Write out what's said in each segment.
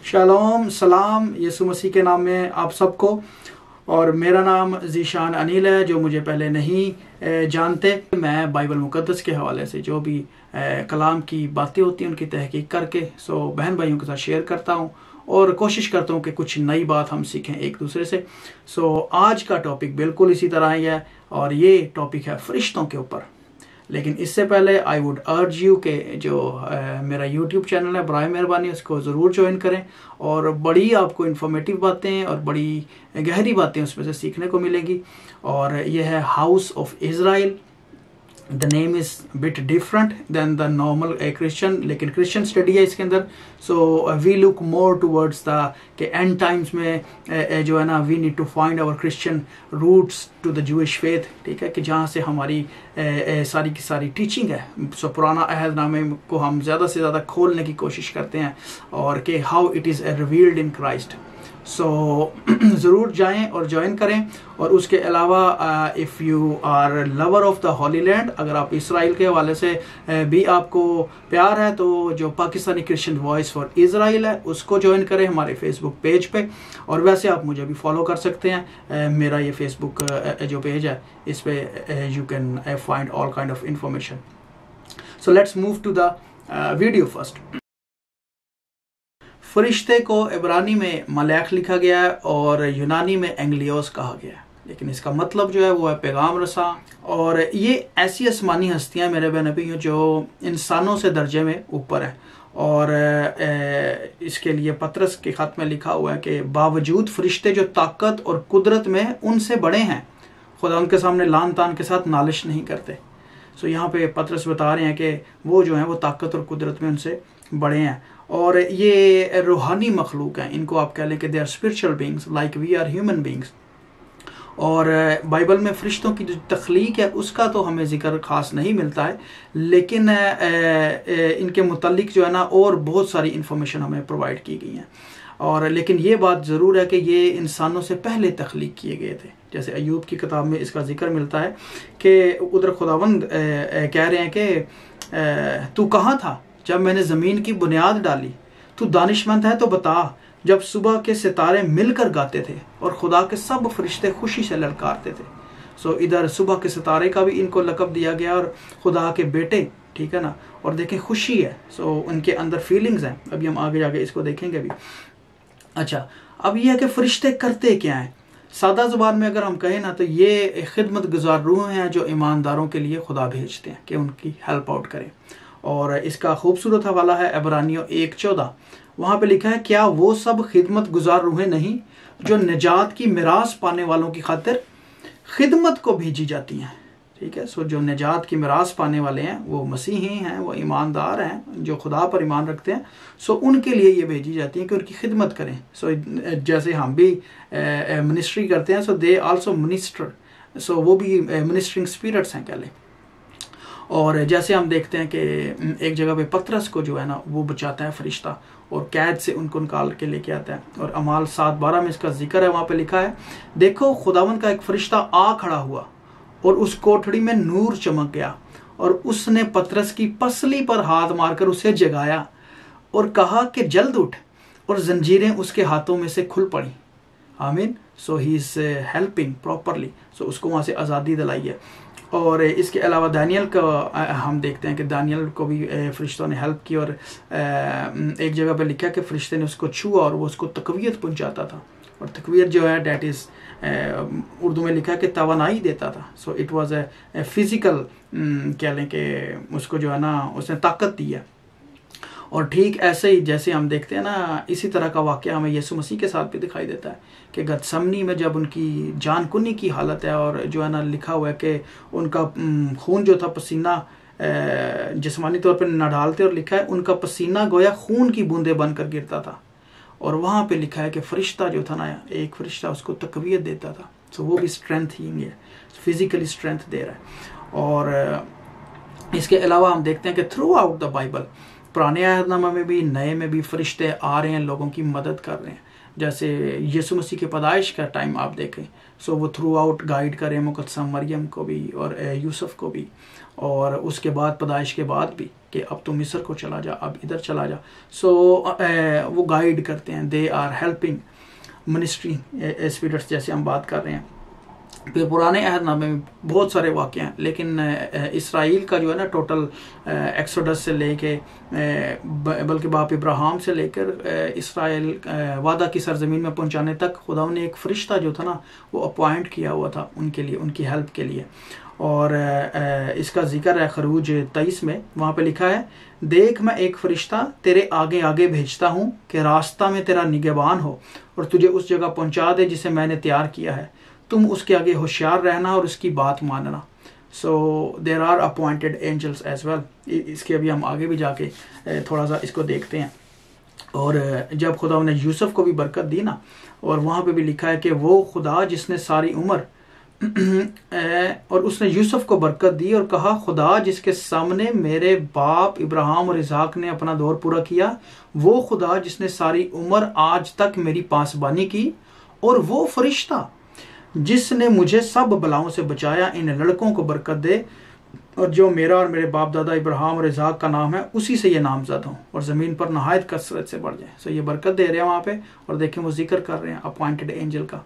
Shalom सलाम यीशु मसीह के नाम में आप सबको। और मेरा नाम ज़ीशान अनिल है। जो मुझे पहले नहीं जानते, मैं बाइबल मुक़द्दस के हवाले से जो भी कलाम की बातें होती हैं उनकी तहकीक करके बहन भाइयों के साथ शेयर करता हूँ और कोशिश करता हूँ कि कुछ नई बात हम सीखें एक दूसरे से। आज का टॉपिक बिल्कुल इसी तरह ही है और ये टॉपिक है फरिश्तों के ऊपर। लेकिन इससे पहले आई वुड अर्ज यू के जो मेरा यूट्यूब चैनल है, बराए मेहरबानी उसको ज़रूर ज्वाइन करें और बड़ी आपको इन्फॉर्मेटिव बातें और बड़ी गहरी बातें उसमें से सीखने को मिलेंगी। और यह है house of Israel. The name is bit different than the normal Christian, लेकिन क्रिश्चियन स्टडी है इसके अंदर। So we look more towards the के एंड टाइम्स में जो है ना, we need to find our Christian roots to the Jewish faith. ठीक है कि जहाँ से हमारी सारी की सारी टीचिंग है। पुराना अहदनामे को हम ज़्यादा से ज़्यादा खोलने की कोशिश करते हैं और कि how it is revealed in Christ. ज़रूर जाएं और ज्वाइन करें। और उसके अलावा if you are lover of the holy land, अगर आप इसराइल के हवाले से भी आपको प्यार है तो जो Pakistani Christian voice for Israel है उसको ज्वाइन करें हमारे फेसबुक पेज पे। और वैसे आप मुझे भी फॉलो कर सकते हैं। मेरा ये फेसबुक जो पेज है इस पे you can find all kind of information. So let's move to the video first. फरिश्ते को इब्रानी में मलाक लिखा गया है और यूनानी में एंग्लियोस कहा गया है, लेकिन इसका मतलब जो है वो है पैगाम रसा। और ये ऐसी आसमानी हस्तियां मेरे बेनबी जो इंसानों से दर्जे में ऊपर है। और इसके लिए पतरस के खत में लिखा हुआ है कि बावजूद फरिश्ते जो ताकत और कुदरत में उनसे बड़े हैं, खुदा उनके सामने लान तान के साथ नालिश नहीं करते। सो यहाँ पे पतरस बता रहे हैं कि वो जो है वो ताकत और कुदरत में उनसे बड़े हैं। और ये रूहानी मखलूक हैं, इनको आप कह लें कि they are spiritual beings like we are human beings. और बाइबल में फरिश्तों की जो तख्लीक है उसका तो हमें जिक्र खास नहीं मिलता है, लेकिन इनके मुतालिक जो है ना और बहुत सारी इंफॉर्मेशन हमें प्रोवाइड की गई हैं। और लेकिन ये बात ज़रूर है कि ये इंसानों से पहले तख्लीक किए गए थे। जैसे अय्यूब की किताब में इसका जिक्र मिलता है कि उधर खुदावंद कह रहे हैं कि तू कहाँ था जब मैंने ज़मीन की बुनियाद डाली, तू दानिशमंद है तो बता जब सुबह के सितारे मिलकर गाते थे और खुदा के सब फरिश्ते खुशी से ललकारते थे। इधर सुबह के सितारे का भी इनको लक़ब दिया गया और खुदा के बेटे, ठीक है ना। और देखें खुशी है, उनके अंदर फीलिंग्स हैं। अभी हम आगे जाके इसको देखेंगे अभी। अच्छा, अब यह है कि फरिश्ते करते क्या हैं। सादा ज़ुबान में अगर हम कहें ना तो ये खिदमत गुजार रूह हैं जो ईमानदारों के लिए खुदा भेजते हैं कि उनकी हेल्प आउट करें। और इसका खूबसूरत हवाला है इब्रानियों 1:14। वहाँ पे लिखा है, क्या वो सब खिदमत गुजार रूहें नहीं जो निजात की मिरास पाने वालों की खातिर खिदमत को भेजी जाती हैं। ठीक है, जो निजात की मिरास पाने वाले हैं वो मसीही हैं, वो ईमानदार हैं जो खुदा पर ईमान रखते हैं। उनके लिए ये भेजी जाती हैं कि उनकी खिदमत करें। जैसे हम भी मिनिस्ट्री करते हैं, दे आल्सो मिनिस्टर। वो भी मिनिस्टरिंग स्पिरिट्स हैं कह लें। और जैसे हम देखते हैं कि एक जगह पे पतरस को जो है ना वो बचाता है फरिश्ता और कैद से उनको निकाल के लेके आता है। और अमाल 7:12 में इसका जिक्र है। वहाँ पे लिखा है, देखो खुदावन का एक फरिश्ता आ खड़ा हुआ और उस कोठड़ी में नूर चमक गया और उसने पतरस की पसली पर हाथ मारकर उसे जगाया और कहा कि जल्द उठ, और जंजीरें उसके हाथों में से खुल पड़ी। आमीन। He is helping properly. उसको वहाँ से आज़ादी दिलाई है। और इसके अलावा दानियल का हम देखते हैं कि दानियल को भी फरिश्तों ने हेल्प की। और एक जगह पे लिखा कि फरिश्ते ने उसको छुआ और वो उसको तकवीयत पहुंचाता था। और तकवीयत जो है डैट इज़ उर्दू में लिखा है कि तवानाई देता था। इट वाज ए फिज़िकल, कह लें कि उसको जो है ना उसने ताकत दी है। और ठीक ऐसे ही जैसे हम देखते हैं ना, इसी तरह का वाक़या हमें यीशु मसीह के साथ भी दिखाई देता है कि गतसमनी में जब उनकी जान कुनी की हालत है और जो है ना लिखा हुआ है कि उनका खून जो था पसीना जिस्मानी तौर पर न डालते, और लिखा है उनका पसीना गोया खून की बूंदें बनकर गिरता था। और वहाँ पे लिखा है कि फरिश्ता जो था ना, एक फरिश्ता उसको तकवीयत देता था। वो भी स्ट्रेंथ ही है, फिजिकली स्ट्रेंथ दे रहा है। और इसके अलावा हम देखते हैं कि थ्रू आउट द बाइबल, पुराने अहदनामे में भी नए में भी फरिश्ते आ रहे हैं, लोगों की मदद कर रहे हैं। जैसे यीशु मसीह के पैदाइश का टाइम आप देखें, सो वो थ्रू आउट गाइड करें मुकद्दसम मरियम को भी और यूसुफ को भी, और उसके बाद पैदाइश के बाद भी कि अब तो मिस्र को चला जा, अब इधर चला जा। सो वो गाइड करते हैं, they are helping ministry spirits, जैसे हम बात कर रहे हैं। फिर पुराने अहदनामे में बहुत सारे वाक़े हैं, लेकिन इसराइल का जो है ना टोटल एक्सोडस से लेके बल्कि बाप इब्राहिम से लेकर इसराइल वादा की सरजमीन में पहुंचाने तक खुदा ने एक फ़रिश्ता जो था ना वो अपॉइंट किया हुआ था उनके लिए, उनकी हेल्प के लिए। और इसका जिक्र है खरूज 23 में, वहाँ पे लिखा है, देख मैं एक फ़रिश्ता तेरे आगे आगे भेजता हूँ कि रास्ता में तेरा निगहबान हो और तुझे उस जगह पहुँचा दे जिसे मैंने तैयार किया है। तुम उसके आगे होशियार रहना और उसकी बात मानना। So there are appointed angels as well. इसके अभी हम आगे भी जाके थोड़ा सा इसको देखते हैं। और जब खुदा ने यूसुफ को भी बरकत दी ना, और वहाँ पे भी लिखा है कि वो खुदा जिसने सारी उम्र और उसने यूसुफ को बरकत दी और कहा, खुदा जिसके सामने मेरे बाप इब्राहिम और इसहाक ने अपना दौर पूरा किया, वो खुदा जिसने सारी उम्र आज तक मेरी पासबानी की, और वो फरिश्ता जिसने मुझे सब बलाओं से बचाया, इन लड़कों को बरकत दे, और जो मेरा और मेरे बाप दादा इब्राहिम और इसहाक का नाम है उसी से ये नामज़द हों और ज़मीन पर नहायत कसरत से बढ़ जाए। सो ये बरकत दे रहे हैं वहाँ पे, और देखें वो जिक्र कर रहे हैं अपॉइंटेड एंजल का।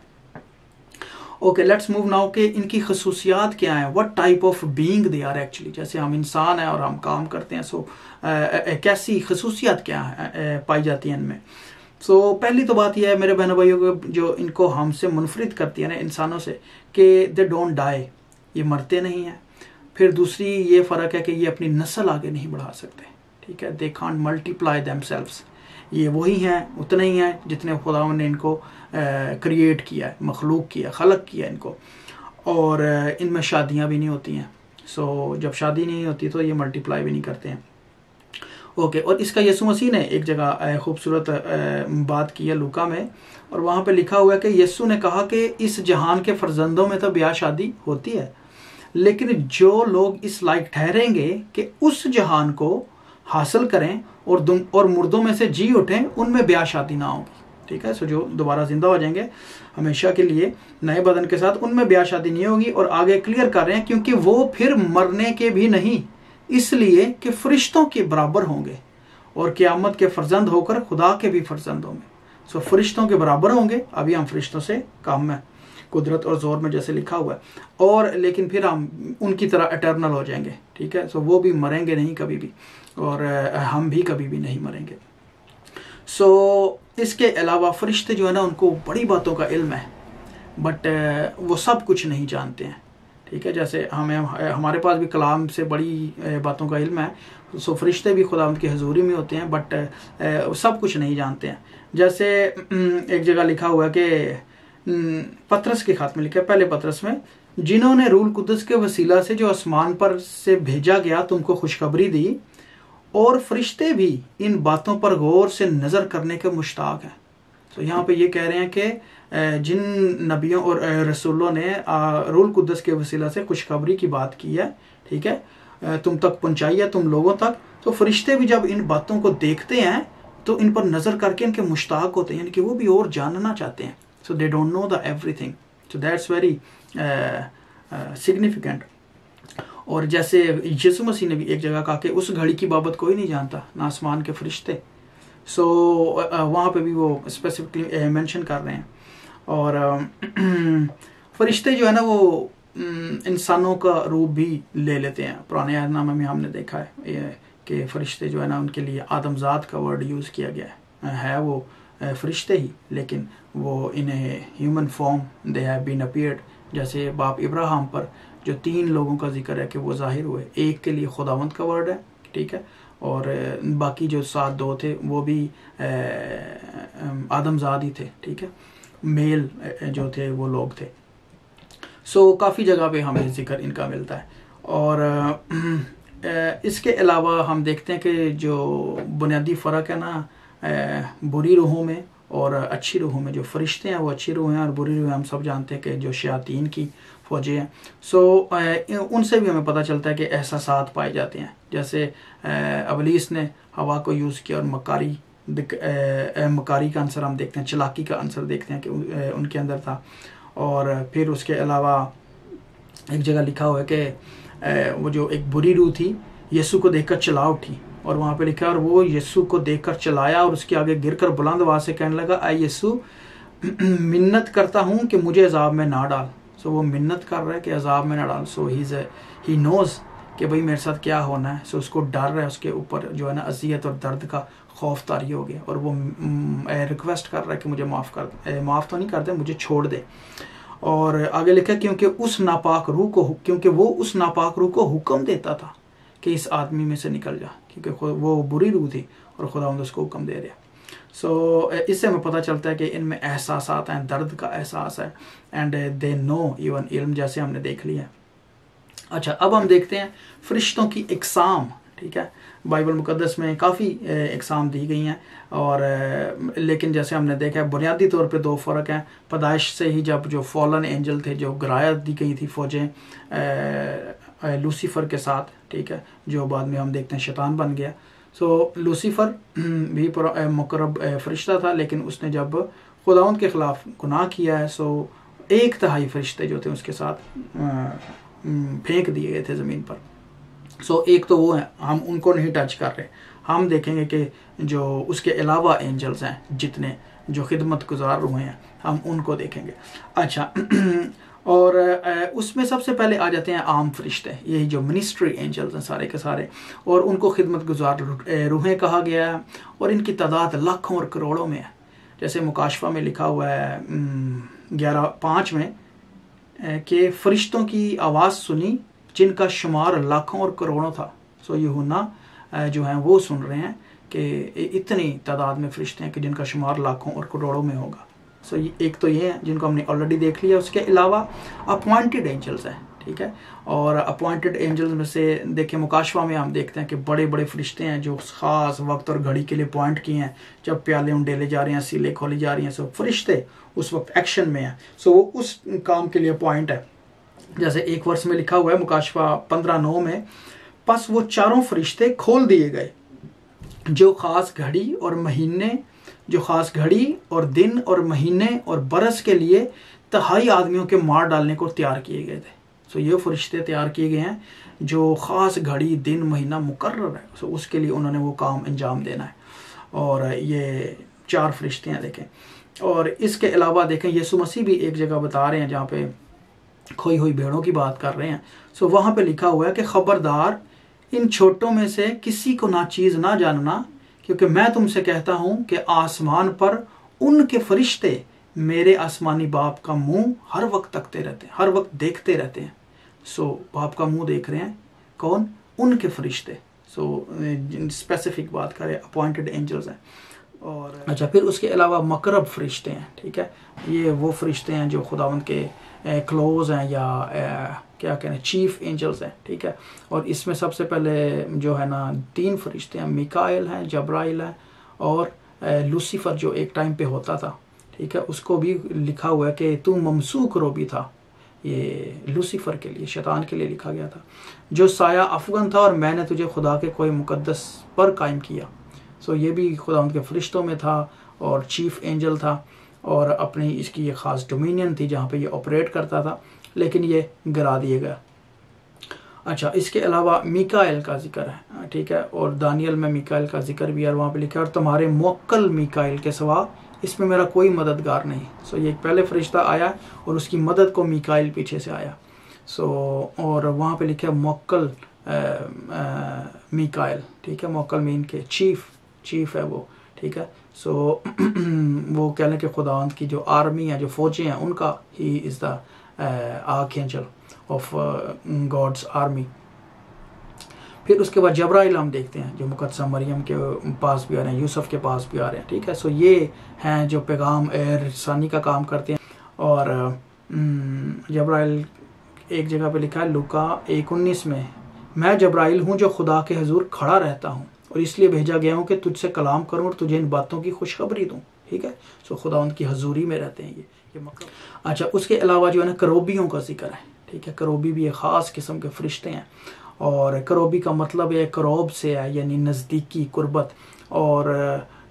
ओके, लेट्स मूव नाउ कि इनकी खसूसियात क्या है, what type of being they are actually. जैसे हम इंसान हैं और हम काम करते हैं, सो कैसी खसूसियात क्या है पाई जाती हैं इनमें। सो पहली तो बात यह है मेरे बहनों भाइयों को, जो इनको हमसे मुनफरिद करती है ना इंसानों से, कि दे डोंट डाई, ये मरते नहीं हैं। फिर दूसरी ये फ़र्क है कि ये अपनी नस्ल आगे नहीं बढ़ा सकते, ठीक है, दे कांट मल्टीप्लाई देमसेल्व्स। ये वही हैं, उतने ही हैं जितने खुदा ने इनको क्रिएट किया है, मखलूक किया, खलक किया इनको। और इनमें शादियाँ भी नहीं होती हैं। सो जब शादी नहीं होती तो ये मल्टीप्लाई भी नहीं करते हैं। ओके, और इसका यीशु मसीह ने एक जगह खूबसूरत बात की है लूका में, और वहाँ पे लिखा हुआ है कि यीशु ने कहा कि इस जहान के फर्जंदों में तो ब्याह शादी होती है, लेकिन जो लोग इस लायक ठहरेंगे कि उस जहान को हासिल करें और मुर्दों में से जी उठें, उनमें ब्याह शादी ना होगी, ठीक है। सो जो दोबारा जिंदा हो जाएंगे हमेशा के लिए नए बदन के साथ, उनमें ब्याह शादी नहीं होगी। और आगे क्लियर कर रहे हैं, क्योंकि वो फिर मरने के भी नहीं, इसलिए कि फरिश्तों के बराबर होंगे और क़यामत के फर्जंद होकर खुदा के भी फर्जंद होंगे। सो फरिश्तों के बराबर होंगे, अभी हम फरिश्तों से कम है कुदरत और जोर में, जैसे लिखा हुआ है। और लेकिन फिर हम उनकी तरह एटर्नल हो जाएंगे, ठीक है। सो वो भी मरेंगे नहीं कभी भी, और हम भी कभी भी नहीं मरेंगे। सो इसके अलावा फरिश्ते जो है ना, उनको बड़ी बातों का इल्म है, बट वो सब कुछ नहीं जानते हैं, ठीक है। जैसे हमारे पास भी कलाम से बड़ी बातों का इल्म है, सो फरिश्ते भी खुदा उनकी हजूरी में होते हैं, बट सब कुछ नहीं जानते हैं। जैसे एक जगह लिखा हुआ है कि पतरस के खात में लिखा है, पहले पतरस में, जिन्होंने रूल कुद्दस के वसीला से जो आसमान पर से भेजा गया तुमको खुशखबरी दी, और फरिश्ते भी इन बातों पर गौर से नज़र करने के मुश्ताक हैं। तो यहाँ पे ये कह रहे हैं कि जिन नबियों और रसूलों ने रूल कुद्दस के वसीला से खुशखबरी की बात की है, ठीक है, तुम तक पहुँचाई है, तुम लोगों तक, तो फरिश्ते भी जब इन बातों को देखते हैं तो इन पर नज़र करके इनके मुश्ताक होते हैं, यानी कि वो भी और जानना चाहते हैं। So they don't know the everything, so that's very significant. और जैसे यीशु मसीह ने भी एक जगह कहा कि उस घड़ी की बाबत कोई नहीं जानता, ना आसमान के फरिश्ते। सो वहाँ पे भी वो स्पेसिफिकली मेंशन कर रहे हैं। और फरिश्ते जो है ना वो इंसानों का रूप भी ले लेते हैं। पुराने अहदनामे में हमने देखा है कि फरिश्ते जो है ना, उनके लिए आदमजात का वर्ड यूज़ किया गया है वो फरिश्ते ही, लेकिन वो in human form they have been appeared. जैसे बाप इब्राहिम पर जो 3 लोगों का जिक्र है कि वो जाहिर हुए, एक के लिए खुदावंद का वर्ड है, ठीक है, और बाकी जो 7 थे वो भी आदमजाद ही थे, ठीक है, मेल जो थे वो लोग थे। सो काफ़ी जगह पे हमें जिक्र इनका मिलता है। और इसके अलावा हम देखते हैं कि जो बुनियादी फ़र्क है ना बुरी रूहों में और अच्छी रूहों में, जो फरिश्ते हैं वो अच्छी रूह हैं और बुरी रूह हम सब जानते हैं कि जो शयातीन की फौजें हैं। सो उनसे भी हमें पता चलता है कि एहसासात पाए जाते हैं। जैसे अबलीस ने हवा को यूज़ किया और मकारी मकारी का आंसर हम देखते हैं, चालाकी का आंसर देखते हैं कि उनके अंदर था। और फिर उसके अलावा एक जगह लिखा हुआ है कि वो जो एक बुरी रूह थी यीशु को देखकर चला उठी, और वहाँ पे लिखा है और वो यीशु को देखकर चलाया और उसके आगे गिरकर बुलंद आवाज से कहने लगा, ऐ यीशु मिन्नत करता हूँ कि मुझे अजाब में ना डाल। सो वो मिन्नत कर रहा है कि अजाब में ना डाल। सो ही नोज कि भाई मेरे साथ क्या होना है। सो उसको डर है, उसके ऊपर जो है ना अजियत और दर्द का खौफ तारी हो गया, और वो रिक्वेस्ट कर रहा है कि मुझे माफ़ तो नहीं कर दे, मुझे छोड़ दे। और आगे लिखा क्योंकि वो उस नापाक रूह को हुक्म देता था कि इस आदमी में से निकल जा, क्योंकि वो बुरी रूह थी और खुदावंद उसको हुक्म दे रहा। सो इससे हमें पता चलता है कि इनमें एहसास हैं, दर्द का एहसास है, एंड दे नो इवन इल्म, जैसे हमने देख लिया। अच्छा, अब हम देखते हैं फरिश्तों की इकसाम। ठीक है, बाइबल मुकद्दस में काफ़ी इकसाम दी गई हैं, और लेकिन जैसे हमने देखा है बुनियादी तौर पे दो फ़र्क हैं। पैदाइश से ही जब जो फॉलन एंजल थे, जो गिराया दी गई थी फौजें लूसीफर के साथ, ठीक है, जो बाद में हम देखते हैं शैतान बन गया। सो लूसीफर भी मुकर्रब फरिश्ता था, लेकिन उसने जब खुदावंद के ख़िलाफ़ गुनाह किया है, सो 1/3 फरिश्ते जो थे उसके साथ फेंक दिए गए थे ज़मीन पर। सो एक तो वो है, हम उनको नहीं टच कर रहे। हम देखेंगे कि जो उसके अलावा एंजल्स हैं जितने जो खिदमत गुजार हुए हैं, हम उनको देखेंगे। अच्छा और उसमें सबसे पहले आ जाते हैं आम फरिश्ते, यही जो मिनिस्ट्री एंजल्स हैं सारे के सारे, और उनको खिदमत गुजार रूहें कहा गया है, और इनकी तादाद लाखों और करोड़ों में है। जैसे मुकाशफा में लिखा हुआ है 11:5 में कि फरिश्तों की आवाज़ सुनी जिनका शुमार लाखों और करोड़ों था। सो यूहन्ना जो हैं वो सुन रहे हैं कि इतनी तादाद में फरिश्ते हैं कि जिनका शुमार लाखों और करोड़ों में होगा। सो एक तो ये है जिनको हमने ऑलरेडी देख लिया। उसके अलावा अपॉइंटेड एंजल्स हैं, ठीक है, और अपॉइंटेड एंजल्स में से देखें मुकाशवा में हम देखते हैं कि बड़े बड़े फरिश्ते हैं जो ख़ास वक्त और घड़ी के लिए पॉइंट किए हैं। जब प्याले उंडेले जा रहे हैं, सीले खोली जा रही हैं, सो फरिश्ते उस वक्त एक्शन में हैं। सो वो उस काम के लिए पॉइंट है। जैसे एक वर्ष में लिखा हुआ है मुकाशवा 15:9 में, बस वो चारों फरिश्ते खोल दिए गए जो खास घड़ी और दिन और महीने और बरस के लिए 3/4 आदमियों के मार डालने को तैयार किए गए थे। सो ये फरिश्ते तैयार किए गए हैं जो ख़ास घड़ी, दिन, महीना मुकर्रर है। सो उसके लिए उन्होंने वो काम अंजाम देना है, और ये 4 फरिश्ते हैं देखें। और इसके अलावा देखें यीशु मसीह भी एक जगह बता रहे हैं जहाँ पे खोई हुई भेड़ों की बात कर रहे हैं। सो वहाँ पे लिखा हुआ है कि खबरदार इन छोटों में से किसी को नाचीज़ ना जानना, क्योंकि मैं तुमसे कहता हूँ कि आसमान पर उनके फरिश्ते मेरे आसमानी बाप का मुंह हर वक्त तकते रहते हैं, हर वक्त देखते रहते हैं। सो बाप का मुंह देख रहे हैं कौन? उनके फरिश्ते। सो स्पेसिफिक बात करें, अपॉइंटेड एंजल्स हैं। और अच्छा, फिर उसके अलावा मकरब फरिश्ते हैं, ठीक है, ये वो फरिश्ते हैं जो खुदावंद के क्लोज हैं, या क्या कहते हैं, चीफ एंजल्स हैं, ठीक है। और इसमें सबसे पहले जो है ना 3 फरिश्ते हैं, मिकाएल हैं, जब्राइल हैं, और लूसीफर जो एक टाइम पे होता था, ठीक है, उसको भी लिखा हुआ है कि तू ममसूक रोबी था। ये लूसीफर के लिए, शैतान के लिए लिखा गया था, जो साया अफगन था और मैंने तुझे खुदा के कोई मुकद्दस पर कायम किया। सो ये भी खुदा उनके फरिश्तों में था और चीफ एंजल था, और अपनी इसकी ये ख़ास डोमिनियन थी जहाँ पे ये ऑपरेट करता था, लेकिन ये गिरा दिए गया। अच्छा, इसके अलावा मिकाएल का जिक्र है, ठीक है, और दानियल में मिकाएल का जिक्र भी है, वहाँ पे लिखा है और तुम्हारे मुवक्किल मिकाएल के सिवा इसमें मेरा कोई मददगार नहीं। सो ये पहले फरिश्ता आया और उसकी मदद को मिकाएल पीछे से आया। सो और वहाँ पे लिखा है मुवक्किल मिकाएल, ठीक है, मुवक्किल मीन के चीफ है वो, ठीक है। सो वो कह लें कि खुदावंद की जो आर्मी है, जो फौजें हैं, उनका ही is the archangel of God's army. फिर उसके बाद जब्राइल हम देखते हैं जो मुकद्दसा मरियम के पास भी आ रहे हैं, यूसुफ के पास भी आ रहे हैं, ठीक है। सो ये हैं जो पैगाम रसानी का काम करते हैं। और जब्राइल एक जगह पे लिखा है लूका 1:19 में, मैं जब्राइल हूँ जो खुदा के हुजूर खड़ा रहता हूँ और इसलिए भेजा गया हूँ कि तुझसे कलाम करूँ और तुझे इन बातों की खुशखबरी दूँ, ठीक है। सो खुदा उनकी हजूरी में रहते हैं ये मतलब। अच्छा, उसके अलावा जो है ना करोबियों का जिक्र है, ठीक है। करोबी भी एक ख़ास किस्म के फरिश्ते हैं, और करोबी का मतलब है करोब से है, यानी नज़दीकी, कुर्बत। और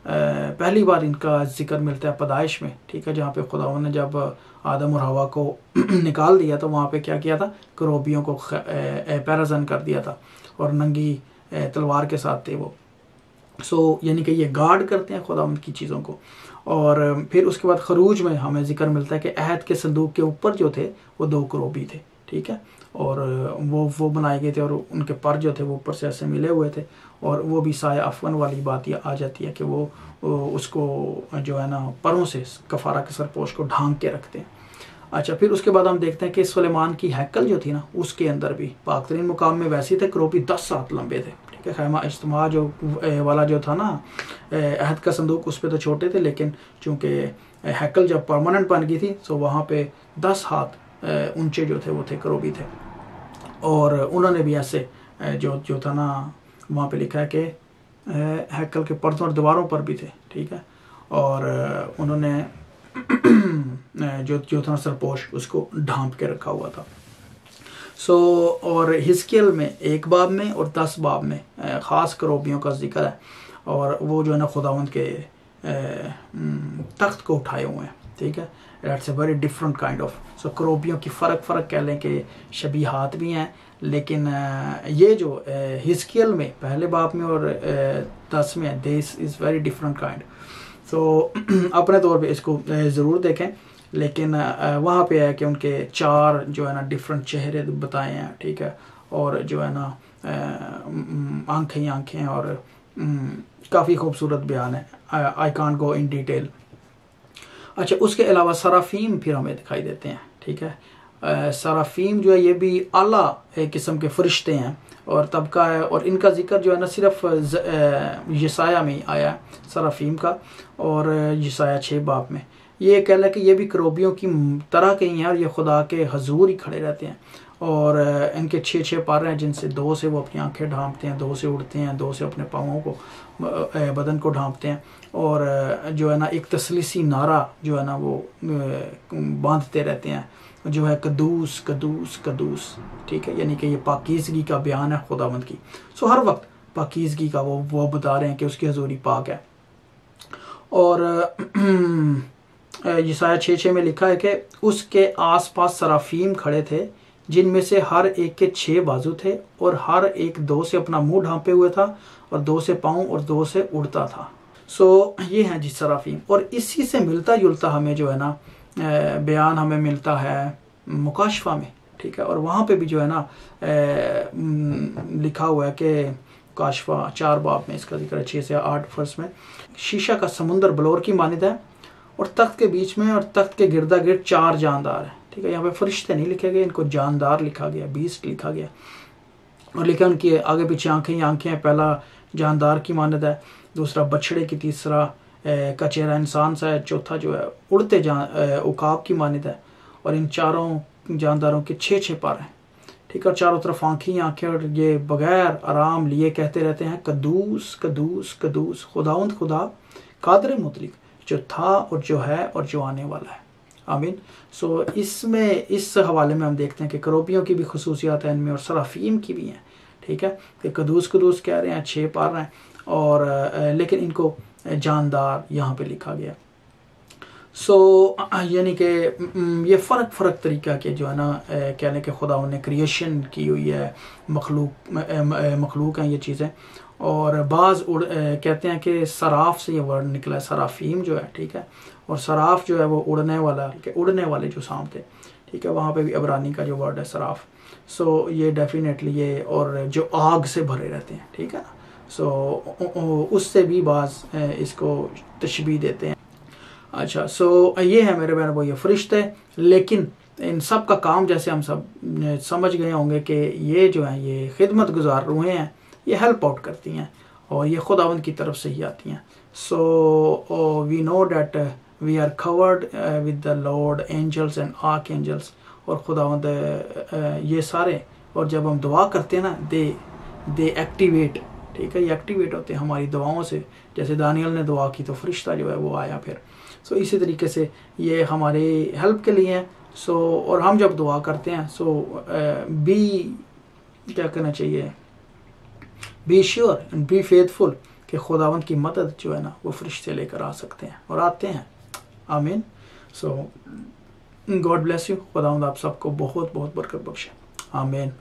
पहली बार इनका जिक्र मिलता है पैदाइश में, ठीक है, जहाँ पे खुदावंद ने जब आदम और हवा को निकाल दिया तो वहाँ पे क्या किया था, करोबियों को पैराजन कर दिया था और नंगी तलवार के साथ थे वो। सो यानी कि ये गार्ड करते हैं खुदावंद की चीज़ों को। और फिर उसके बाद खरूज में हमें जिक्र मिलता है कि अहद के संदूक के ऊपर जो थे वो 2 करोबी थे, ठीक है, और वो बनाए गए थे और उनके पर जो थे वो ऊपर से ऐसे मिले हुए थे। और वो भी साया अफवन वाली बात ये आ जाती है कि वो उसको जो है ना परों से कफारा के सरपोश को ढांक के रखते हैं। अच्छा, फिर उसके बाद हम देखते हैं कि सुलेमान की हैकल जो थी ना उसके अंदर भी पाक तरीन मुकाम में वैसे थे करोबी 10 हाथ लंबे थे, ठीक है। खैमा इज्तिमा जो वाला जो था ना अहद का संदूक, उस पर तो छोटे थे, लेकिन चूँकि हैकल जब परमानेंट बन गई थी तो वहाँ पे 10 हाथ ऊंचे जो थे वो थे करोबी थे। और उन्होंने भी ऐसे जो था ना वहाँ पे लिखा है कि हैकल के पर्दों और दीवारों पर भी थे, ठीक है। और उन्होंने जो था सरपोश उसको ढांप के रखा हुआ था। सो और हिस्कियल में 1 बाब में और 10 बाब में ख़ास करोबियों का जिक्र है और वो जो है ना खुदावंद के तख्त को उठाए हुए हैं, ठीक है। That's a very different kind of. So करोबियों की फ़र्क कह लें कि शबीहात भी हैं, लेकिन ये जो हिस्कियल में पहले बाब में और 10 में this is very different kind. So अपने तौर पे इसको ज़रूर देखें, लेकिन वहाँ पे है कि उनके 4 जो है ना डिफरेंट चेहरे बताए हैं, ठीक है, और जो है ना आंखें और काफ़ी खूबसूरत बयान है। I can't go in detail. अच्छा, उसके अलावा सराफीम फिर हमें दिखाई देते हैं, ठीक है। सराफीम जो है ये भी आला किस्म के फरिश्ते हैं और तबका है, और इनका जिक्र जो है ना सिर्फ यसाया में आया है सराफीम का, और यसाया 6 बाब में। ये कह लें कि ये भी करोबियों की तरह के ही हैं और ये खुदा के हजूर ही खड़े रहते हैं। और इनके 6 पर हैं जिनसे 2 से वो अपनी आंखें ढांपते हैं, 2 से उड़ते हैं, 2 से अपने पाँवों को बदन को ढांपते हैं, और जो है ना एक तसलीसी नारा जो है ना वो बांधते रहते हैं, जो है कदूस कदूस कदूस, ठीक है, यानी कि ये पाकीज़गी का बयान है खुदावंद की। सो हर वक्त पाकीज़गी का वो बता रहे हैं कि उसकी हजूरी पाक है। और यसाया 6:6 में लिखा है कि उसके आसपास सराफीम खड़े थे जिनमें से हर एक के 6 बाजू थे और हर एक 2 से अपना मुंह ढांपे हुए था और 2 से पाँव और 2 से उड़ता था। सो ये हैं जी सराफीम। और इसी से मिलता जुलता हमें जो है ना बयान हमें मिलता है मुकाशफा में, ठीक है। और वहाँ पे भी जो है ना लिखा हुआ है कि मुकाशफा 4 बाब में इसका जिक्र है 6 से 8 वर्स में। शीशा का समुंदर बलौर की मानिद है और तख्त के बीच में और तख्त के गिरदा गिर्द 4 जानदार हैं, ठीक है। यहाँ पे फरिश्ते नहीं लिखे गए, इनको जानदार लिखा गया, बीस्ट लिखा गया, और लिखा उनकी आगे पीछे आंखें ही आंखें हैं। पहला जानदार की मानद है, दूसरा बछड़े की, तीसरा का चेहरा इंसान सा है, चौथा जो है उड़ते उकाब की मानद है। और इन 4 जानदारों के 6 पर हैं, ठीक है। और चारों तरफ आंखें ही आंखें, और ये बगैर आराम लिए कहते रहते हैं कदूस कदूस कदूस खुदाउंद खुदा कादर मुतलिक, जो था और जो है और जो आने वाला है, आमीन। सो इसमें इस हवाले में हम देखते हैं कि करोबियों की भी खसूसियात हैं इनमें और सराफीम की भी हैं, ठीक है, कि कदूस कदूस कह रहे हैं, 6 पर हैं, और लेकिन इनको जानदार यहाँ पे लिखा गया। सो यानी कि ये फ़र्क तरीका के जो है ना कहने के खुदा ने क्रिएशन की हुई है, मखलूक हैं ये चीज़ें। और बाज़ कहते हैं कि सराफ से ये वर्ड निकला है, सराफीम जो है, ठीक है। और सराफ जो है वो उड़ने वाले जो सांप थे, ठीक है, वहाँ पे भी अबरानी का जो वर्ड है सराफ। सो ये डेफिनेटली ये, और जो आग से भरे रहते हैं, ठीक है ना। सो उससे भी बाज़ इसको तशबीह देते हैं। अच्छा, सो ये है मेरे बहन वो ये फरिश्ते, लेकिन इन सब का काम जैसे हम सब समझ गए होंगे कि ये जो है ये खिदमत गुजार रूहें हैं, ये हेल्प आउट करती हैं और ये खुदावंद की तरफ से ही आती हैं। So we know that we are covered with the lord angels and archangels, और खुदावंद ये सारे, और जब हम दुआ करते हैं ना दे एक्टिवेट, ठीक है, ये एक्टिवेट होते हैं हमारी दुआओं से। जैसे दानियल ने दुआ की तो फरिश्ता जो है वो आया फिर। सो इसी तरीके से ये हमारे हेल्प के लिए हैं। सो और हम जब दुआ करते हैं सो बी क्या करना चाहिए, be sure and be faithful कि खुदावंद की मदद जो है ना वो फरिश्ते लेकर आ सकते हैं और आते हैं। आमीन। सो गॉड ब्लेस यू। खुदावंद आप सबको बहुत बहुत बरकत बख्शे। आमीन।